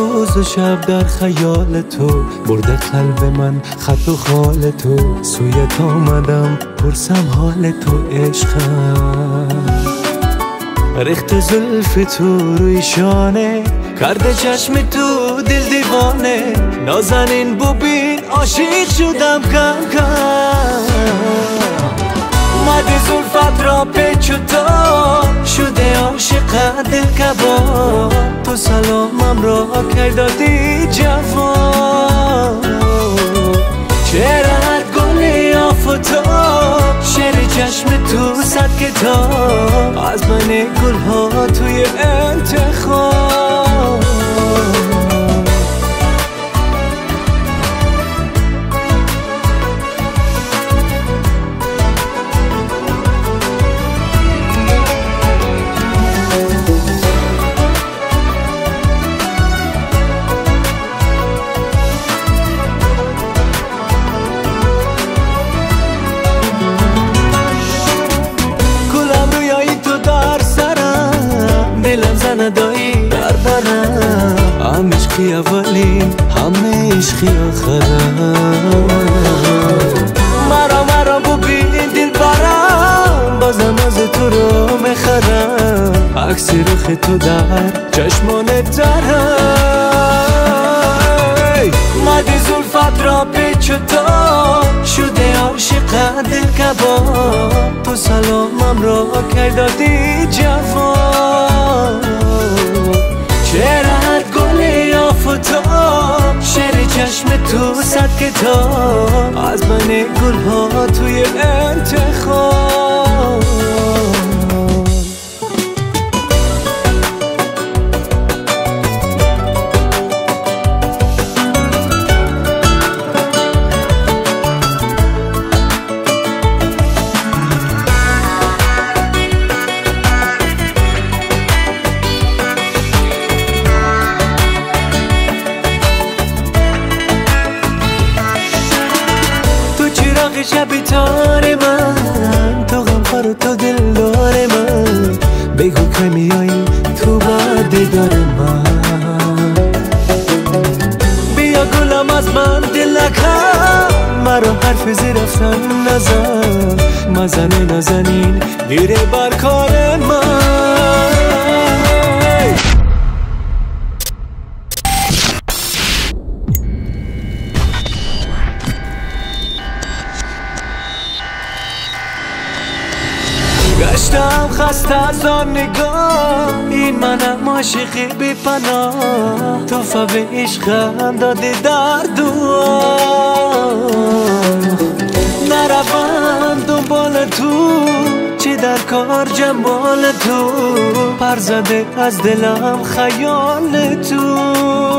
روز و شب در خیال تو، برده قلب من خط و خال تو. سویت آمدم پرسم حال تو عشقم. ریخت زلف تو روی شانه، کرده چشم تو دل دیوانه. نازنین ببین عاشق شدم کم کم. مد زلفت را پیچ و تاب شده عاشق دل کباب. تو سلامم را کردادی جواب. چهره‌ات گل آفتاب، شعر چشم تو صد کتاب. از من گلها توی انتخاب. دلم زندایی در برم، هم عشقی اولین همه عشقی آخرم. مرا ببین دل برم، بازم از تو رو میخرم. عکس رخ تو در چشمانت دارم. مد زلفت را پیچ و تاب شده عاشق دل کباب. تو سلامم را کردادی جواب. چهره‌ات گل آفتاب، شعر چشم تو صد کتاب. از من گلها توی انتخاب. شب تار من، تو غمخوار تو دلدار من. بگو که میایی تو با دیدار من. بیا گلم از من دل نکن، مرا حرف زیر رفتن نزن. مزنه نزنین دیره بر کار من. گشتم خسته از آن نگاه، این منم عاشقی بی پناه. توفه به عشقم داده در دعا. نروم دنبال تو، چه در کار جمال تو. پر زده از دلم خیال تو.